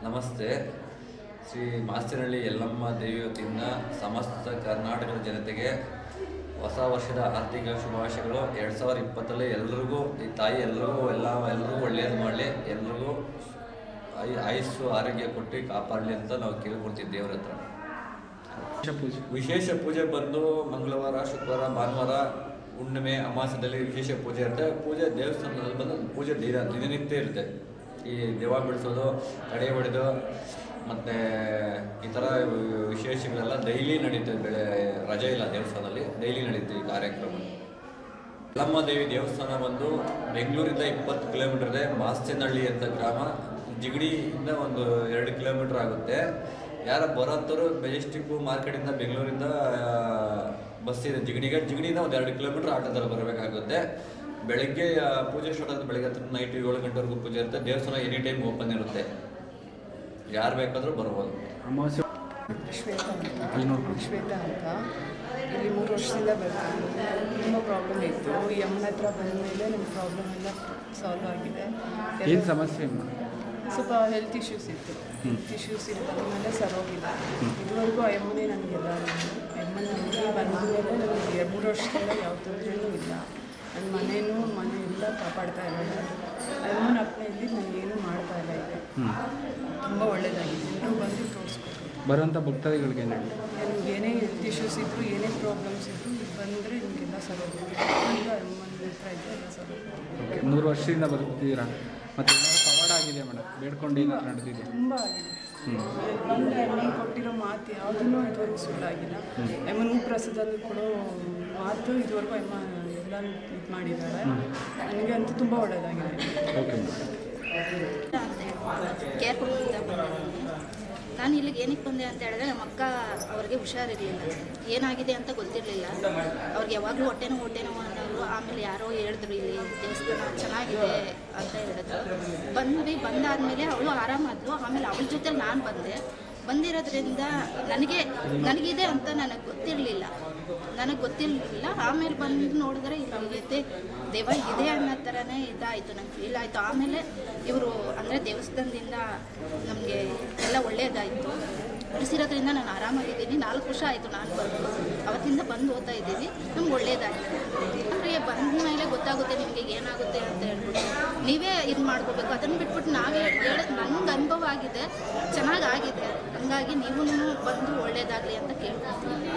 ನಮಸ್ತೆ. ಶ್ರೀ ಮಾಸ್ತಿನಹಳ್ಳಿ ಯಲ್ಲಮ್ಮ ದೇವಿ ವತಿಯಿಂದ ಸಮಸ್ತ ಕರ್ನಾಟಕದ ಜನತೆಗೆ ಹೊಸ ವರ್ಷದ ಆರ್ಥಿಕ ಶುಭಾಶಯಗಳು. 2020 ಎಲ್ಲರಿಗೂ ಈ ತಾಯಿ ಎಲ್ಲರಿಗೂ ಒಳ್ಳೆಯದು ಮಾಡಲಿ, ಎಲ್ರಿಗೂ ಆಯುಸ್ಸು ಆರೋಗ್ಯ ಕೊಟ್ಟು ಕಾಪಾಡಲಿ ಅಂತ ನಾವು ಕೇಳ್ಕೊಳ್ತೀವಿ ದೇವ್ರ ಹತ್ರ. ವಿಶೇಷ ಪೂಜೆ ಬಂದು ಮಂಗಳವಾರ, ಶುಕ್ರವಾರ, ಭಾನುವಾರ, ಹುಣ್ಣಿಮೆ, ಅಮಾಸದಲ್ಲಿ ವಿಶೇಷ ಪೂಜೆ ಇರುತ್ತೆ. ಪೂಜೆ ದೇವಸ್ಥಾನದಲ್ಲಿ ಬಂದು ಪೂಜೆ ದಿನನಿತ್ಯ ಇರುತ್ತೆ. ಈ ದೆವ್ವ ಬಿಡಿಸೋದು, ತಡೆ ಹೊಡೆದು ಮತ್ತು ಈ ಥರ ವಿಶೇಷಗಳೆಲ್ಲ ಡೈಲಿ ನಡೀತದೆ. ರಜೆ ಇಲ್ಲ ದೇವಸ್ಥಾನದಲ್ಲಿ, ಡೈಲಿ ನಡೀತದೆ ಈ ಕಾರ್ಯಕ್ರಮ. ಯಲ್ಲಮ್ಮ ದೇವಿ ದೇವಸ್ಥಾನ ಬಂದು ಬೆಂಗಳೂರಿಂದ 20 ಕಿಲೋಮೀಟರ್ ಇದೆ. ಮಾಸ್ತಿನಹಳ್ಳಿ ಅಂತ ಗ್ರಾಮ, ಜಿಗಣಿಯಿಂದ ಒಂದು 2 ಕಿಲೋಮೀಟರ್ ಆಗುತ್ತೆ. ಯಾರ ಬರೋಂಥವ್ರು ಮೆಜೆಸ್ಟಿಕ್ಕು ಮಾರ್ಕೆಟಿಂದ ಬೆಂಗಳೂರಿಂದ ಬಸ್ ಇದೆ ಜಿಗಣಿಯಿಂದ ಒಂದು 2 ಕಿಲೋಮೀಟರ್ ಆಟೋದಲ್ಲಿ ಬರಬೇಕಾಗುತ್ತೆ. ಬೆಳಗ್ಗೆ ಪೂಜೆ ಸ್ಟಾರ್ಟ್ ಆಗುತ್ತೆ. ಬೆಳಗ್ಗೆ ನೈಟ್ 7 ಗಂಟೆವರೆಗೂ ಪೂಜೆ ಇರುತ್ತೆ. ದೇವಸ್ಥಾನ ಎನಿ ಟೈಮ್ ಓಪನ್ ಇರುತ್ತೆ, ಯಾರು ಬೇಕಾದರೂ ಬರ್ಬೋದು. ಶ್ವೇತಾ ಅಂತ ಇಲ್ಲಿ 3 ವರ್ಷದಿಂದ ಬರ್ತೀನಿ. ತುಂಬ ಪ್ರಾಬ್ಲಮ್ ಇತ್ತು. ಯಮ್ಮನ ಹತ್ರ ಬಂದ ಮೇಲೆ ನಮ್ಮ ಪ್ರಾಬ್ಲಮ್ ಎಲ್ಲ ಸಾಲ್ವ್ ಆಗಿದೆ. ಏನು ಸಮಸ್ಯೆ? ಸ್ವಲ್ಪ ಹೆಲ್ತ್ ಇಶ್ಯೂಸ್ ಇತ್ತು. ಇರೋದ್ಮೇಲೆ ಸರೋಗಿದೆ. ಇದುವರೆಗೂ ಅಮ್ಮನೇ ನನಗೆಲ್ಲ ಅಮ್ಮನ ನನಗೆ ಬಂದ ಮೇಲೆ ನನಗೆ 3 ವರ್ಷದಿಂದ ಯಾವ ತೊಂದರೆನೂ ಇಲ್ಲ. ನನ್ನ ಮನೆ ಎಲ್ಲ ಕಾಪಾಡ್ತಾ ಇದ್ದಾರೆ. ಅಮ್ಮನ ಅಪ್ಪನೆಯಲ್ಲಿ ನನಗೇನು ಮಾಡ್ತಾ ಇಲ್ಲ. ಈಗ ತುಂಬ ಒಳ್ಳೆಯದಾಗಿದೆ. ಎಲ್ಲರೂ ಬಂದು ತೋರಿಸ್ಕೊಟ್ಟು ಬರುವಂಥ ಭಕ್ತಾದಿಗಳಿಗೆ ನಿಮ್ಗೆ ಏನೇ ಹೆಲ್ತ್ ಇಶ್ಯೂಸ್ ಇದ್ದರೂ, ಏನೇ ಪ್ರಾಬ್ಲಮ್ಸ್ ಇದ್ದರೂ ಬಂದರೆ ನಿಮಗೆಲ್ಲ ಸರೋಗುತ್ತೆ. ಈಗ ಅಮ್ಮನ ಹತ್ರ ಇದ್ದರೆ ಎಲ್ಲ ಸರೋಗುತ್ತೆ. 3 ವರ್ಷದಿಂದ ಬರ್ತಿದ್ದೀರಾ? ಮತ್ತು ಏನಾದರೂ ಕವರ್ಡ್ ಆಗಿದೆ ಮೇಡಮ್? ಬೇಡ್ಕೊಂಡು ಏನಾದ್ರು ನಡೆದಿದೆ? ತುಂಬ ಆಗಿದೆ. ಬಂದರೆ ಅಮ್ಮನ ಕೊಟ್ಟಿರೋ ಮಾತು ಯಾವುದೂ ಇದುವರೆಗೂ ಸುಳ್ಳಾಗಿಲ್ಲ. ಅಮ್ಮನ ಪ್ರಸಾದಲ್ಲಿ ಕೊಡೋ ಮಾತು ಇದುವರೆಗೂ ಅಮ್ಮ ಎಲ್ಲ ಇದು ಮಾಡಿದ್ದಾರೆ. ನನಗೆ ಅಂತೂ ತುಂಬ ಒಳ್ಳೆಯದಾಗಿದೆ. ಓಕೆ ಕೇರ್ ಕೊಡ್ತಿದ್ದ ಬಂದಿದ್ದೀನಿ. ನಾನು ಇಲ್ಲಿಗೆ ಏನಕ್ಕೆ ಬಂದೆ ಅಂತ ಹೇಳಿದ್ರೆ, ನಮ್ಮ ಅಕ್ಕ ಅವ್ರಿಗೆ ಹುಷಾರಿರಲಿಲ್ಲ, ಏನಾಗಿದೆ ಅಂತ ಗೊತ್ತಿರಲಿಲ್ಲ. ಅವ್ರಿಗೆ ಯಾವಾಗಲೂ ಹೊಟ್ಟೆ ನೋವು ಅನ್ನೋರು. ಆಮೇಲೆ ಯಾರೋ ಹೇಳಿದ್ರು ಇಲ್ಲಿ ದೇವಸ್ಥಾನ ಚೆನ್ನಾಗಿದೆ ಅಂತ ಹೇಳಿದ್ರು. ಬಂದಾದಮೇಲೆ ಅವಳು ಆರಾಮಾದ್ಲು. ಆಮೇಲೆ ಅವಳ ಜೊತೆಲಿ ನಾನು ಬಂದಿರೋದ್ರಿಂದ ನನಗಿದೆ ಅಂತ ನನಗೆ ಗೊತ್ತಿರಲಿಲ್ಲ. ಆಮೇಲೆ ಬಂದು ನೋಡಿದ್ರೆ ಇಲ್ಲಿ ದೆವ್ವ ಇದೆ ಅನ್ನೋ ಥರನೇ ಇದಾಯಿತು. ನಂಗೆ ಫೀಲ್ ಆಯಿತು. ಆಮೇಲೆ ಇವರು ಅಂದರೆ ದೇವಸ್ಥಾನದಿಂದ ನಮಗೆ ಎಲ್ಲ ಒಳ್ಳೆಯದಾಯಿತು. ಬಿಡಿಸಿರೋದ್ರಿಂದ ನಾನು ಆರಾಮಾಗಿದ್ದೀನಿ. 4 ವರ್ಷ ಆಯಿತು ನಾನು ಅವತ್ತಿಂದ ಬಂದು ಓದ್ತಾ ಇದ್ದೀವಿ. ನಮ್ಗೆ ಒಳ್ಳೆಯದಾಯಿತು. ಅಂದರೆ ಬಂದ ಮೇಲೆ ಗೊತ್ತಾಗುತ್ತೆ ನಿಮಗೆ ಏನಾಗುತ್ತೆ ಅಂತ ಹೇಳ್ಬಿಟ್ಟು ನೀವೇ ಇದು ಮಾಡ್ಕೋಬೇಕು. ಅದನ್ನು ಬಿಟ್ಬಿಟ್ಟು ನಾವೇ ಹೇಳೋದು ನನಗೆ ಅನುಭವ ಆಗಿದೆ, ಚೆನ್ನಾಗಾಗಿದೆ. ಹಾಗಾಗಿ ನೀವು ಬಂದು ಒಳ್ಳೆಯದಾಗಲಿ ಅಂತ ಕೇಳ್ಕೊಳ್ತೀನಿ.